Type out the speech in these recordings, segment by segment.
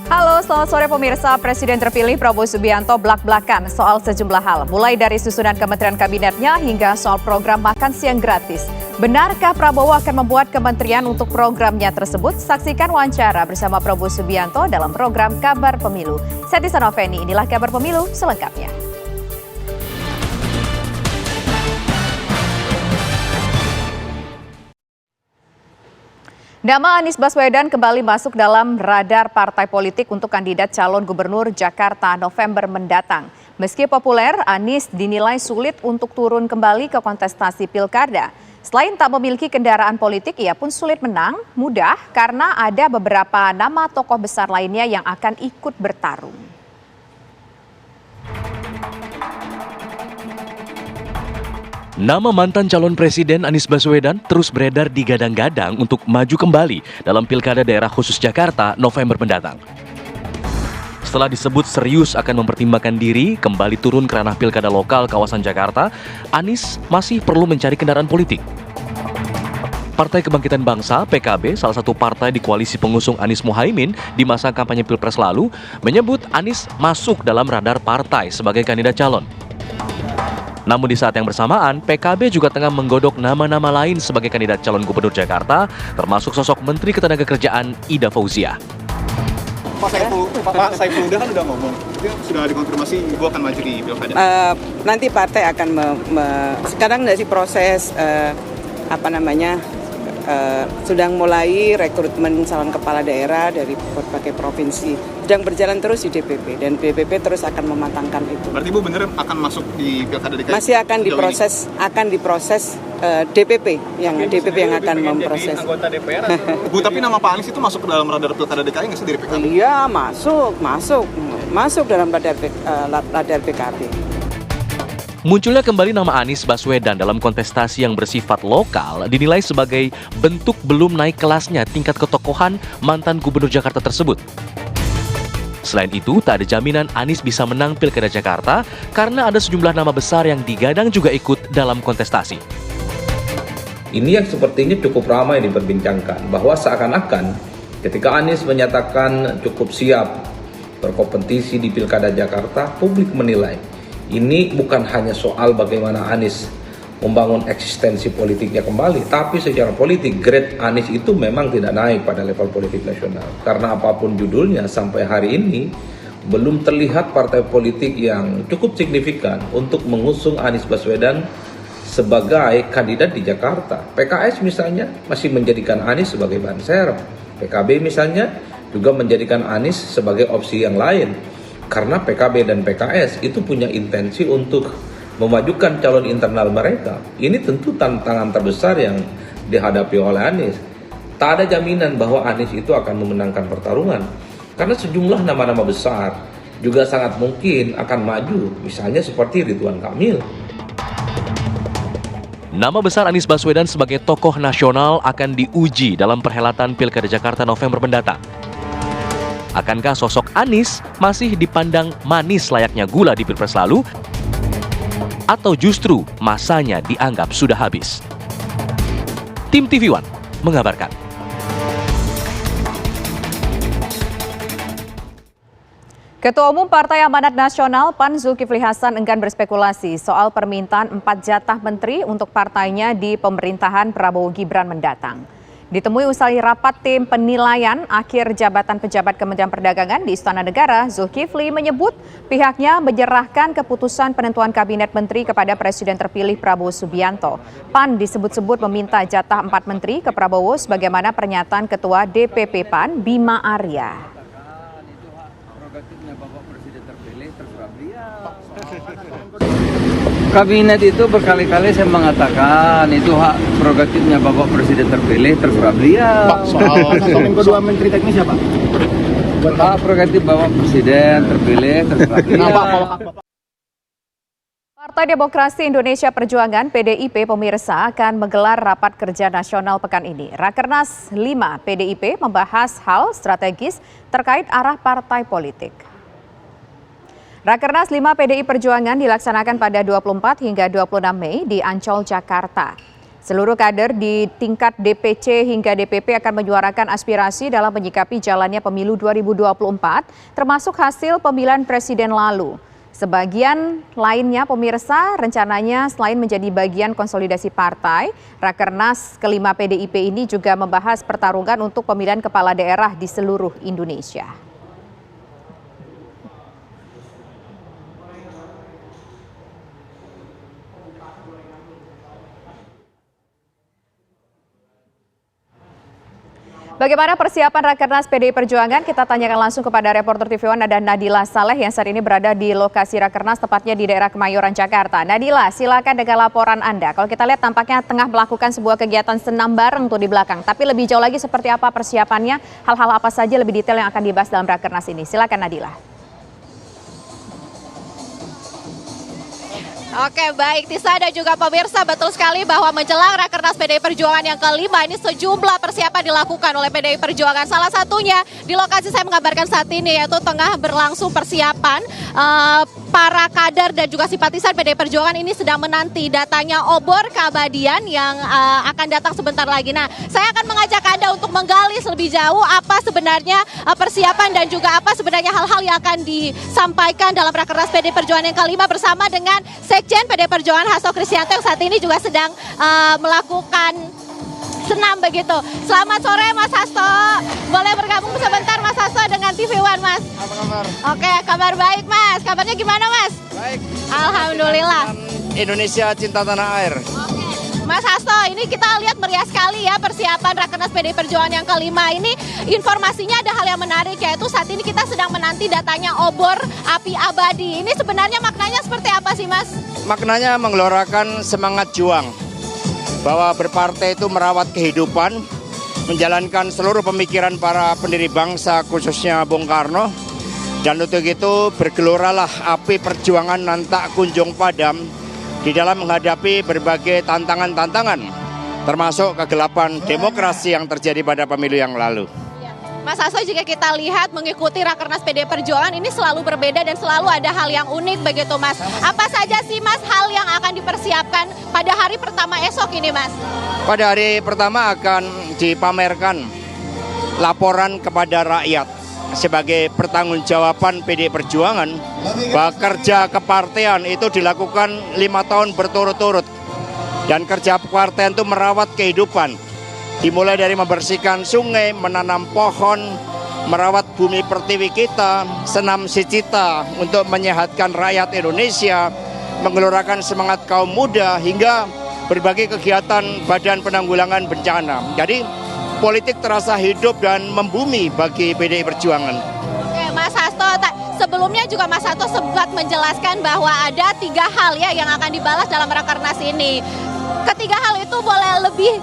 Halo, selamat sore pemirsa. Presiden terpilih Prabowo Subianto blak-blakan soal sejumlah hal, mulai dari susunan kementerian kabinetnya hingga soal program makan siang gratis. Benarkah Prabowo akan membuat kementerian untuk programnya tersebut? Saksikan wawancara bersama Prabowo Subianto dalam program Kabar Pemilu. Saya Tisa Noveni, inilah Kabar Pemilu selengkapnya. Nama Anies Baswedan kembali masuk dalam radar partai politik untuk kandidat calon gubernur Jakarta November mendatang. Meski populer, Anies dinilai sulit untuk turun kembali ke kontestasi pilkada. Selain tak memiliki kendaraan politik, ia pun sulit menang, mudah karena ada beberapa nama tokoh besar lainnya yang akan ikut bertarung. Nama mantan calon presiden Anies Baswedan terus beredar digadang-gadang untuk maju kembali dalam Pilkada Daerah Khusus Jakarta November mendatang. Setelah disebut serius akan mempertimbangkan diri kembali turun ke ranah Pilkada lokal kawasan Jakarta, Anies masih perlu mencari kendaraan politik. Partai Kebangkitan Bangsa (PKB), salah satu partai di koalisi pengusung Anies Muhaimin di masa kampanye Pilpres lalu, menyebut Anies masuk dalam radar partai sebagai kandidat calon. Namun di saat yang bersamaan, PKB juga tengah menggodok nama-nama lain sebagai kandidat calon gubernur Jakarta, termasuk sosok Menteri Ketenagakerjaan Ida Fauzia. Pak Saiful Huda kan udah ngomong, sudah dikonfirmasi Ibu akan maju di Pilkada. Nanti partai akan sekarang dari proses sedang mulai rekrutmen calon kepala daerah dari berbagai provinsi. Sedang berjalan terus di DPP dan DPP terus akan mematangkan itu. Berarti Ibu benar akan masuk di Pilkada DKI? Masih akan diproses DPP yang akan memproses. Anggota DPR atau? Bu, tapi nama Pak Anies itu masuk ke dalam radar Pilkada DKI nggak sih dari PKB? Iya, masuk dalam radar PKB. Munculnya kembali nama Anies Baswedan dalam kontestasi yang bersifat lokal dinilai sebagai bentuk belum naik kelasnya tingkat ketokohan mantan gubernur Jakarta tersebut. Selain itu, tak ada jaminan Anies bisa menang Pilkada Jakarta karena ada sejumlah nama besar yang digadang juga ikut dalam kontestasi. Ini yang sepertinya cukup ramai diperbincangkan, bahwa seakan-akan ketika Anies menyatakan cukup siap berkompetisi di Pilkada Jakarta, publik menilai ini bukan hanya soal bagaimana Anies membangun eksistensi politiknya kembali, tapi secara politik grade Anies itu memang tidak naik pada level politik nasional. Karena apapun judulnya, sampai hari ini belum terlihat partai politik yang cukup signifikan untuk mengusung Anies Baswedan sebagai kandidat di Jakarta. PKS misalnya masih menjadikan Anies sebagai ban serep. PKB misalnya juga menjadikan Anies sebagai opsi yang lain. Karena PKB dan PKS itu punya intensi untuk memajukan calon internal mereka. Ini tentu tantangan terbesar yang dihadapi oleh Anies. Tak ada jaminan bahwa Anies itu akan memenangkan pertarungan. Karena sejumlah nama-nama besar juga sangat mungkin akan maju, misalnya seperti Ridwan Kamil. Nama besar Anies Baswedan sebagai tokoh nasional akan diuji dalam perhelatan Pilkada Jakarta November mendatang. Akankah sosok Anies masih dipandang manis layaknya gula di Pilpres lalu? Atau justru masanya dianggap sudah habis? Tim TV One mengabarkan. Ketua Umum Partai Amanat Nasional PAN Zulkifli Hasan enggan berspekulasi soal permintaan 4 jatah menteri untuk partainya di pemerintahan Prabowo Gibran mendatang. Ditemui usai rapat tim penilaian akhir jabatan pejabat Kementerian Perdagangan di Istana Negara, Zulkifli menyebut pihaknya menyerahkan keputusan penentuan kabinet menteri kepada Presiden terpilih Prabowo Subianto. PAN disebut-sebut meminta jatah 4 menteri ke Prabowo sebagaimana pernyataan Ketua DPP PAN Bima Arya. Kabinet itu berkali-kali saya mengatakan itu hak prerogatifnya Bapak Presiden terpilih, terserah beliau. Pak, soal kedua menteri teknis siapa? Hak prerogatif Bapak Presiden terpilih, terserah beliau. Partai Demokrasi Indonesia Perjuangan (PDIP) pemirsa akan menggelar rapat kerja nasional pekan ini. Rakernas 5 PDIP membahas hal strategis terkait arah partai politik. Rakernas 5 PDI Perjuangan dilaksanakan pada 24 hingga 26 Mei di Ancol, Jakarta. Seluruh kader di tingkat DPC hingga DPP akan menyuarakan aspirasi dalam menyikapi jalannya pemilu 2024, termasuk hasil pemilihan presiden lalu. Sebagian lainnya pemirsa rencananya selain menjadi bagian konsolidasi partai, Rakernas kelima PDIP ini juga membahas pertarungan untuk pemilihan kepala daerah di seluruh Indonesia. Bagaimana persiapan Rakernas PDI Perjuangan? Kita tanyakan langsung kepada reporter TV One ada Nadila Saleh yang saat ini berada di lokasi Rakernas, tepatnya di daerah Kemayoran, Jakarta. Nadila, silakan dengan laporan Anda. Kalau kita lihat tampaknya tengah melakukan sebuah kegiatan senam bareng tuh di belakang. Tapi lebih jauh lagi seperti apa persiapannya? Hal-hal apa saja lebih detail yang akan dibahas dalam Rakernas ini? Silakan Nadila. Oke, baik Tisa dan juga pemirsa, betul sekali bahwa menjelang Rakernas PDI Perjuangan yang kelima ini sejumlah persiapan dilakukan oleh PDI Perjuangan. Salah satunya di lokasi saya mengabarkan saat ini yaitu tengah berlangsung persiapan para kader dan juga simpatisan PDI Perjuangan ini sedang menanti datanya obor keabadian yang akan datang sebentar lagi. Nah, saya akan mengajak Anda untuk menggali lebih jauh apa sebenarnya persiapan dan juga apa sebenarnya hal-hal yang akan disampaikan dalam Rakernas PDI Perjuangan yang kelima bersama dengan Sekjen PDI Perjuangan Hasto Kristianto yang saat ini juga sedang melakukan senam begitu. Selamat sore Mas Hasto. Boleh bergabung sebentar Mas Hasto dengan TV One Mas? Apa kabar? Oke, kabar baik Mas. Kabarnya gimana Mas? Baik. Alhamdulillah. Indonesia cinta tanah air. Oke. Mas Hasto, ini kita lihat meriah sekali ya persiapan Rakernas PDI Perjuangan yang kelima ini. Informasinya ada hal yang menarik, yaitu saat ini kita sedang menanti datanya obor api abadi. Ini sebenarnya maknanya seperti apa sih Mas? Maknanya menggelorakan semangat juang. Bahwa berpartai itu merawat kehidupan, menjalankan seluruh pemikiran para pendiri bangsa khususnya Bung Karno. Dan untuk itu bergeloralah api perjuangan nan tak kunjung padam di dalam menghadapi berbagai tantangan-tantangan, termasuk kegelapan demokrasi yang terjadi pada pemilu yang lalu. Mas Hasto, jika kita lihat mengikuti Rakernas PDI Perjuangan ini selalu berbeda dan selalu ada hal yang unik begitu Mas. Apa saja sih Mas hal yang akan dipersiapkan pada hari pertama esok ini Mas? Pada hari pertama akan dipamerkan laporan kepada rakyat sebagai pertanggungjawaban PDI Perjuangan bahwa kerja kepartean itu dilakukan 5 tahun berturut-turut, dan kerja kepartean itu merawat kehidupan, dimulai dari membersihkan sungai, menanam pohon, merawat bumi pertiwi kita, senam sicita untuk menyehatkan rakyat Indonesia, menggelorakan semangat kaum muda, hingga berbagai kegiatan Badan Penanggulangan Bencana. Jadi politik terasa hidup dan membumi bagi PDI Perjuangan. Oke, Mas Hasto, sebelumnya juga Mas Hasto sempat menjelaskan bahwa ada 3 hal ya yang akan dibalas dalam Rakernas ini. Ketiga hal itu boleh lebih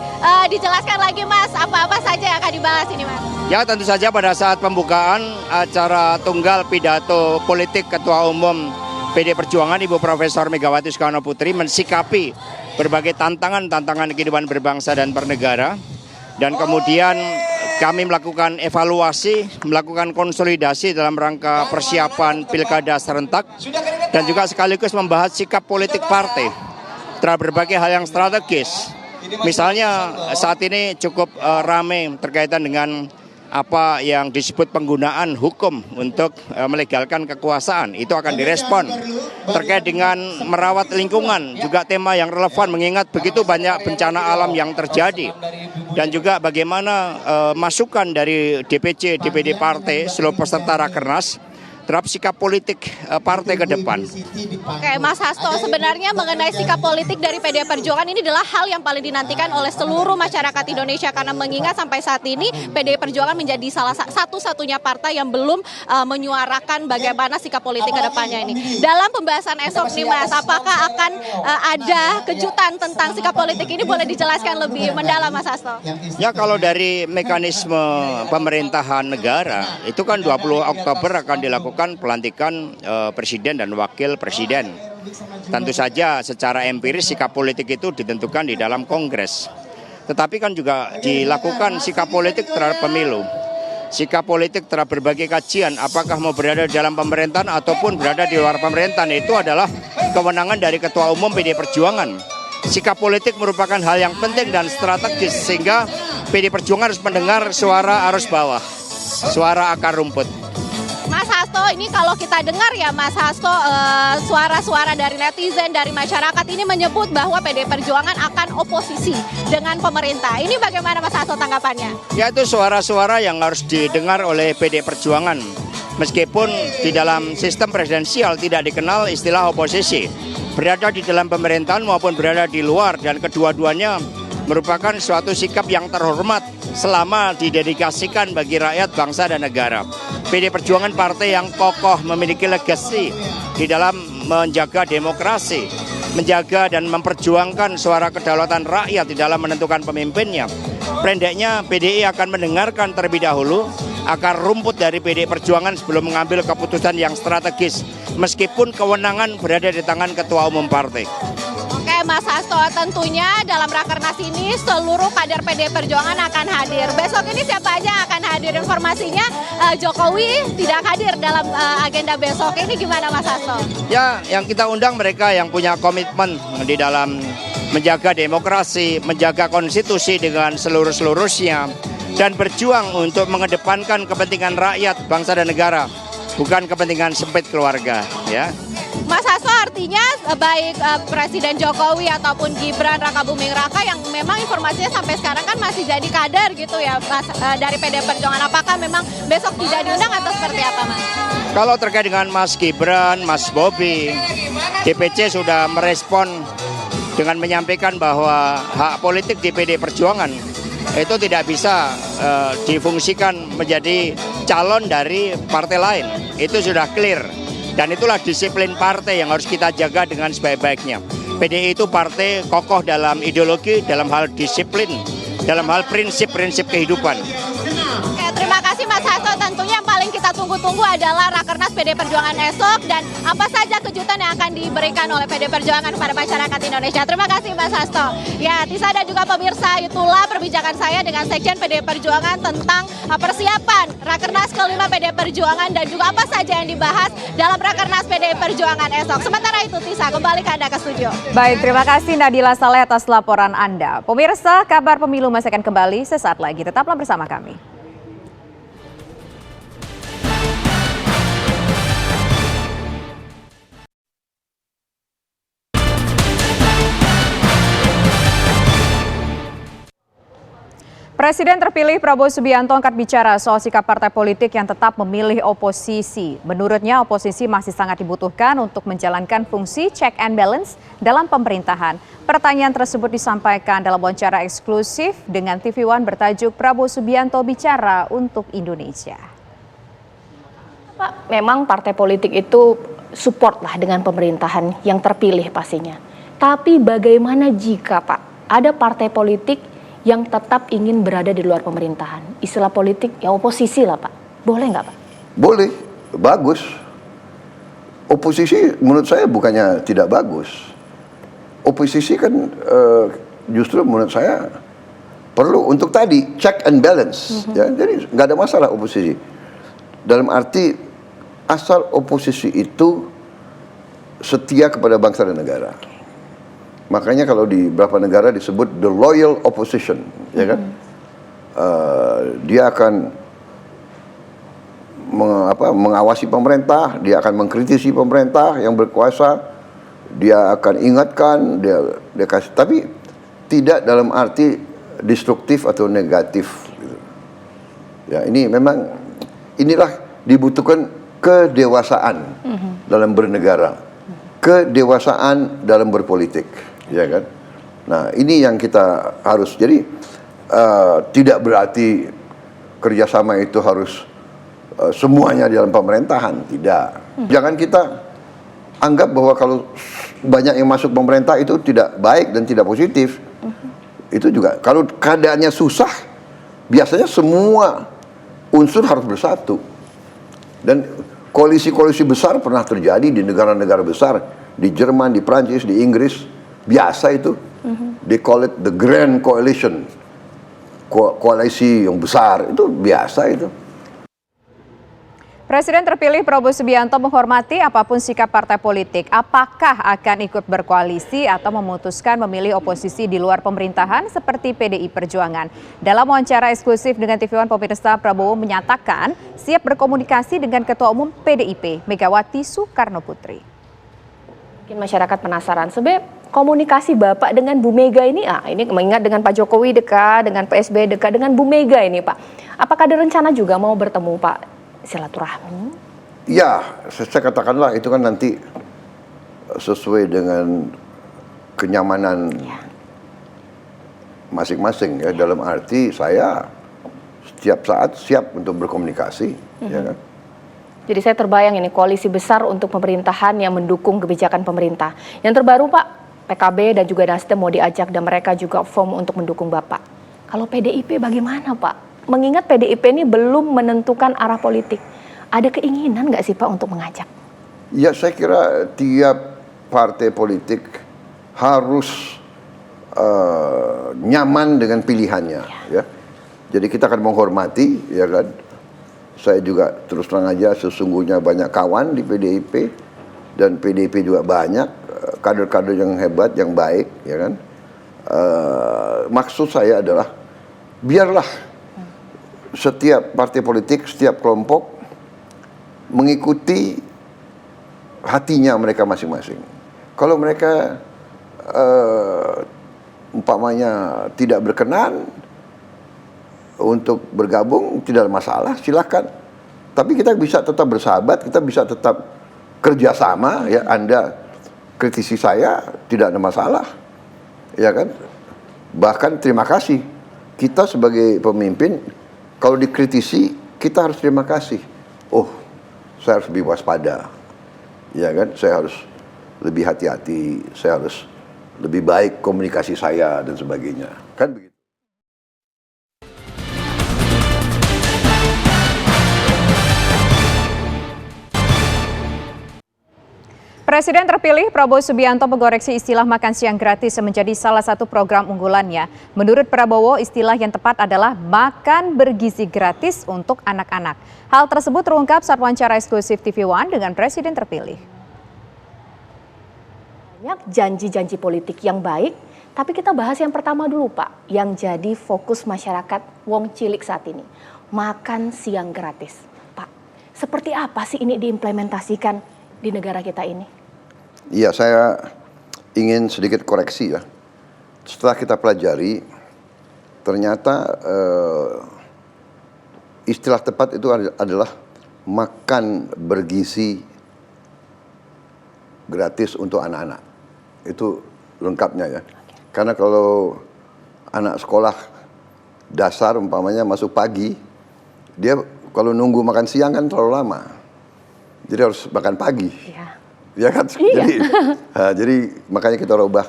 dijelaskan lagi Mas, apa-apa saja yang akan dibalas ini Mas? Ya, tentu saja pada saat pembukaan acara tunggal pidato politik Ketua Umum PDI Perjuangan Ibu Profesor Megawati Soekarno Putri mensikapi berbagai tantangan kehidupan berbangsa dan bernegara. Dan kemudian kami melakukan evaluasi, melakukan konsolidasi dalam rangka persiapan pilkada serentak, dan juga sekaligus membahas sikap politik partai terhadap berbagai hal yang strategis. Misalnya saat ini cukup ramai terkaitan dengan apa yang disebut penggunaan hukum untuk melegalkan kekuasaan. Itu akan direspon. Terkait dengan merawat lingkungan, juga tema yang relevan mengingat begitu banyak bencana alam yang terjadi. Dan juga bagaimana masukan dari DPC, DPD partai, seluruh peserta Rakernas terhadap sikap politik partai ke depan. Oke, Mas Hasto, sebenarnya mengenai sikap politik dari PDI Perjuangan ini adalah hal yang paling dinantikan oleh seluruh masyarakat Indonesia, karena mengingat sampai saat ini PDI Perjuangan menjadi salah satu-satunya partai yang belum menyuarakan bagaimana sikap politik ke depannya ini. Dalam pembahasan esok nih Mas, apakah akan ada kejutan tentang sikap politik ini, boleh dijelaskan lebih mendalam Mas Hasto? Ya, kalau dari mekanisme pemerintahan negara, itu kan 20 Oktober akan dilakukan pelantikan presiden dan wakil presiden. Tentu saja secara empiris sikap politik itu ditentukan di dalam Kongres. Tetapi kan juga dilakukan sikap politik terhadap pemilu. Sikap politik terhadap berbagai kajian, apakah mau berada di dalam pemerintahan ataupun berada di luar pemerintahan, itu adalah kewenangan dari Ketua Umum PDI Perjuangan. sikap politik merupakan hal yang penting dan strategis, sehingga PD Perjuangan harus mendengar suara arus bawah, suara akar rumput. Mas Hasto, ini kalau kita dengar ya Mas Hasto, suara-suara dari netizen, dari masyarakat ini menyebut bahwa PD Perjuangan akan oposisi dengan pemerintah. Ini bagaimana Mas Hasto tanggapannya? Ya, itu suara-suara yang harus didengar oleh PD Perjuangan. Meskipun di dalam sistem presidensial tidak dikenal istilah oposisi. Berada di dalam pemerintahan maupun berada di luar, dan kedua-duanya merupakan suatu sikap yang terhormat selama didedikasikan bagi rakyat, bangsa, dan negara. PD Perjuangan partai yang kokoh, memiliki legasi di dalam menjaga demokrasi, menjaga dan memperjuangkan suara kedaulatan rakyat di dalam menentukan pemimpinnya. Pendeknya, PDI akan mendengarkan terlebih dahulu akar rumput dari PD Perjuangan sebelum mengambil keputusan yang strategis, meskipun kewenangan berada di tangan Ketua Umum Partai. Oke Mas Hasto, tentunya dalam Rakernas ini seluruh kader PD Perjuangan akan hadir. Besok ini siapa aja yang akan hadir? Informasinya Jokowi tidak hadir dalam agenda besok. Ini gimana Mas Hasto? Ya, yang kita undang mereka yang punya komitmen di dalam menjaga demokrasi, menjaga konstitusi dengan seluruh-seluruhnya, dan berjuang untuk mengedepankan kepentingan rakyat, bangsa, dan negara, bukan kepentingan sempit keluarga. Ya. Mas Hasto, artinya baik Presiden Jokowi ataupun Gibran Rakabuming Raka yang memang informasinya sampai sekarang kan masih jadi kader gitu ya Mas, dari PD Perjuangan. Apakah memang besok tidak diundang atau seperti apa Mas? Kalau terkait dengan Mas Gibran, Mas Bobi, DPC sudah merespon dengan menyampaikan bahwa hak politik di PD Perjuangan itu tidak bisa difungsikan menjadi calon dari partai lain. Itu sudah clear. Dan itulah disiplin partai yang harus kita jaga dengan sebaik-baiknya. PDI itu partai kokoh dalam ideologi, dalam hal disiplin, dalam hal prinsip-prinsip kehidupan. Oke, terima kasih Mas Hasto. Tentunya yang paling kita tunggu-tunggu adalah Rakernas PD Perjuangan esok, dan apa saja kejutan yang akan diberikan oleh PD Perjuangan kepada masyarakat Indonesia. Terima kasih Mas Hasto. Ya, Tisa dan juga pemirsa, itulah perbincangan saya dengan Sekjen PD Perjuangan tentang persiapan Rakernas kelima PD Perjuangan dan juga apa saja yang dibahas dalam Rakernas PD Perjuangan esok. Sementara itu Tisa, kembali ke Anda ke studio. Baik, terima kasih Nadila Saleh atas laporan Anda. Pemirsa, kabar pemilu masih akan kembali sesaat lagi. Tetaplah bersama kami. Presiden terpilih Prabowo Subianto angkat bicara soal sikap partai politik yang tetap memilih oposisi. Menurutnya, oposisi masih sangat dibutuhkan untuk menjalankan fungsi check and balance dalam pemerintahan. Pertanyaan tersebut disampaikan dalam wawancara eksklusif dengan TV One bertajuk Prabowo Subianto Bicara untuk Indonesia. Pak, memang partai politik itu support lah dengan pemerintahan yang terpilih pastinya. Tapi bagaimana jika Pak, ada partai politik yang tetap ingin berada di luar pemerintahan? Istilah politik ya oposisi lah Pak. Boleh nggak Pak? Boleh, bagus. Oposisi menurut saya bukannya tidak bagus. Oposisi kan justru menurut saya perlu untuk tadi check and balance. Ya, jadi nggak ada masalah oposisi. Dalam arti asal oposisi itu setia kepada bangsa dan negara. Makanya kalau di beberapa negara disebut the loyal opposition, ya kan? Dia akan mengawasi pemerintah, dia akan mengkritisi pemerintah yang berkuasa, dia akan ingatkan, dia kasih, tapi tidak dalam arti destruktif atau negatif. Gitu. Ya, ini memang inilah dibutuhkan kedewasaan dalam bernegara, kedewasaan dalam berpolitik. Ya kan? Nah, ini yang kita harus. Jadi tidak berarti kerjasama itu harus semuanya dalam pemerintahan, tidak. Jangan kita anggap bahwa kalau banyak yang masuk pemerintah itu tidak baik dan tidak positif. Itu juga kalau keadaannya susah, biasanya semua unsur harus bersatu. Dan koalisi-koalisi besar pernah terjadi di negara-negara besar, di Jerman, di Prancis, di Inggris. Biasa itu, they call it the grand coalition, koalisi yang besar, itu biasa itu. Presiden terpilih Prabowo Subianto menghormati apapun sikap partai politik. Apakah akan ikut berkoalisi atau memutuskan memilih oposisi di luar pemerintahan seperti PDI Perjuangan? Dalam wawancara eksklusif dengan TV One Pemirsa, Prabowo menyatakan siap berkomunikasi dengan Ketua Umum PDIP, Megawati Soekarno Putri. Mungkin masyarakat penasaran, sebenarnya komunikasi Bapak dengan Bu Mega ini, ini mengingat dengan Pak Jokowi dekat, dengan PSB dekat, dengan Bu Mega ini Pak. Apakah ada rencana juga mau bertemu Pak? Silaturahmi? Ya, saya katakanlah itu kan nanti sesuai dengan kenyamanan masing-masing ya. Dalam arti saya setiap saat siap untuk berkomunikasi. Ya kan? Jadi saya terbayang ini koalisi besar untuk pemerintahan yang mendukung kebijakan pemerintah. Yang terbaru Pak, PKB dan juga Nasdem mau diajak dan mereka juga firm untuk mendukung Bapak. Kalau PDIP bagaimana Pak? Mengingat PDIP ini belum menentukan arah politik. Ada keinginan nggak sih Pak untuk mengajak? Ya saya kira tiap partai politik harus nyaman dengan pilihannya. Ya. Jadi kita akan menghormati, ya kan. Saya juga terus terang aja sesungguhnya banyak kawan di PDIP dan PDIP juga banyak kader-kader yang hebat, yang baik, ya kan. Maksud saya adalah biarlah setiap partai politik, setiap kelompok mengikuti hatinya mereka masing-masing. Kalau mereka umpamanya tidak berkenan untuk bergabung, tidak ada masalah, silakan. Tapi kita bisa tetap bersahabat, kita bisa tetap kerjasama. Ya, Anda kritisi saya, tidak ada masalah, ya kan? Bahkan terima kasih. Kita sebagai pemimpin, kalau dikritisi, kita harus terima kasih. Oh, saya harus lebih waspada, ya kan? Saya harus lebih hati-hati, saya harus lebih baik komunikasi saya dan sebagainya, kan begitu. Presiden terpilih Prabowo Subianto mengoreksi istilah makan siang gratis menjadi salah satu program unggulannya. Menurut Prabowo, istilah yang tepat adalah makan bergizi gratis untuk anak-anak. Hal tersebut terungkap saat wawancara eksklusif TV One dengan Presiden terpilih. Banyak janji-janji politik yang baik, tapi kita bahas yang pertama dulu Pak, yang jadi fokus masyarakat wong cilik saat ini. Makan siang gratis. Pak, seperti apa sih ini diimplementasikan di negara kita ini? Iya, saya ingin sedikit koreksi ya. Setelah kita pelajari, ternyata istilah tepat itu adalah makan bergizi gratis untuk anak-anak. Itu lengkapnya ya. Karena kalau anak sekolah dasar umpamanya masuk pagi, dia kalau nunggu makan siang kan terlalu lama. Jadi harus makan pagi. Ya kan? Iya. Jadi makanya kita rubah.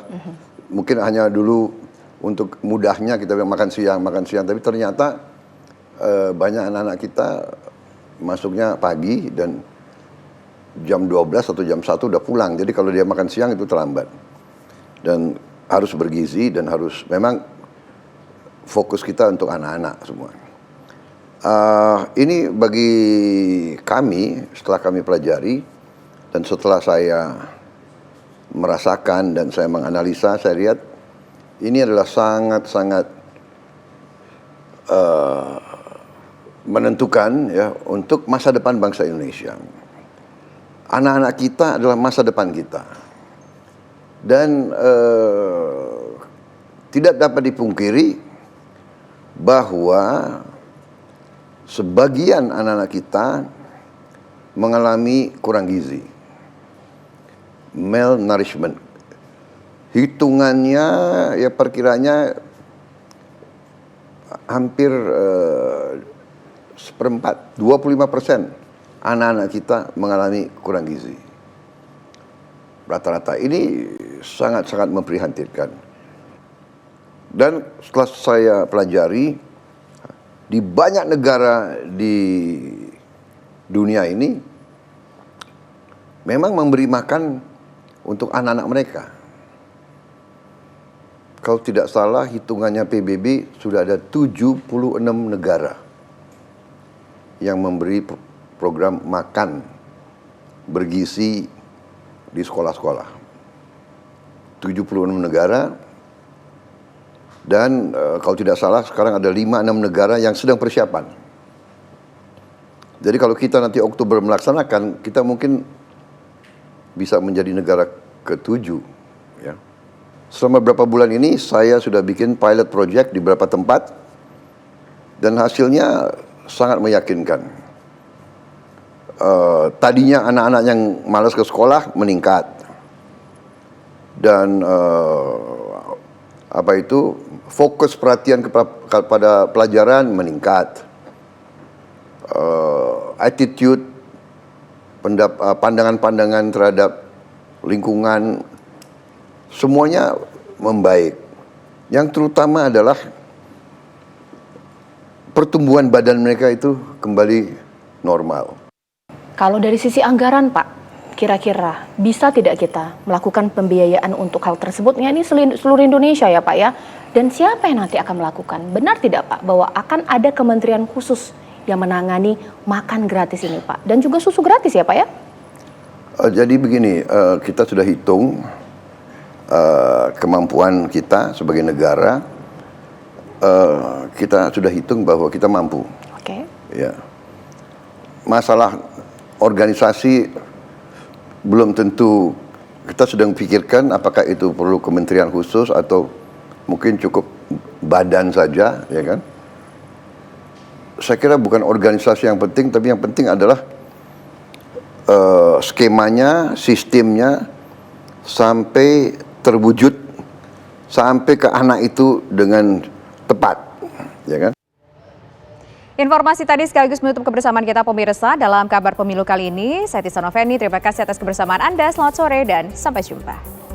Mungkin hanya dulu untuk mudahnya kita makan siang, tapi ternyata banyak anak-anak kita masuknya pagi dan jam 12 atau jam 1 udah pulang. Jadi kalau dia makan siang itu terlambat. Dan harus bergizi dan harus memang fokus kita untuk anak-anak semua. Ini bagi kami setelah kami pelajari dan setelah saya merasakan dan saya menganalisa, saya lihat ini adalah sangat-sangat menentukan ya untuk masa depan bangsa Indonesia. Anak-anak kita adalah masa depan kita dan tidak dapat dipungkiri bahwa sebagian anak-anak kita mengalami kurang gizi. Malnourishment. Hitungannya ya perkiranya hampir seperempat, 25% anak-anak kita mengalami kurang gizi. Rata-rata ini sangat-sangat memprihatinkan. Dan setelah saya pelajari, di banyak negara di dunia ini memang memberi makan untuk anak-anak mereka. Kalau tidak salah hitungannya PBB sudah ada 76 negara yang memberi program makan bergizi di sekolah-sekolah. 76 negara, dan kalau tidak salah sekarang ada 5-6 negara yang sedang persiapan. Jadi kalau kita nanti Oktober melaksanakan, kita mungkin bisa menjadi negara ke-7. Ya. Selama beberapa bulan ini saya sudah bikin pilot project di beberapa tempat, dan hasilnya sangat meyakinkan. Tadinya anak-anak yang malas ke sekolah meningkat, dan fokus perhatian kepada pelajaran meningkat, attitude, pandangan-pandangan terhadap lingkungan, semuanya membaik. Yang terutama adalah pertumbuhan badan mereka itu kembali normal. Kalau dari sisi anggaran, Pak, kira-kira bisa tidak kita melakukan pembiayaan untuk hal tersebut? Ini seluruh Indonesia ya, Pak ya. Dan siapa yang nanti akan melakukan? Benar tidak, Pak, bahwa akan ada kementerian khusus yang menangani makan gratis ini, Pak? Dan juga susu gratis ya, Pak ya? Jadi begini, kita sudah hitung kemampuan kita sebagai negara. Kita sudah hitung bahwa kita mampu. Oke. Ya. Masalah organisasi belum tentu, kita sedang pikirkan apakah itu perlu kementerian khusus atau mungkin cukup badan saja, ya kan? Saya kira bukan organisasi yang penting, tapi yang penting adalah skemanya, sistemnya sampai terwujud, sampai ke anak itu dengan tepat, ya kan? Informasi tadi sekaligus menutup kebersamaan kita pemirsa dalam Kabar Pemilu kali ini. Saya Tisa Noveni, terima kasih atas kebersamaan Anda. Selamat sore dan sampai jumpa.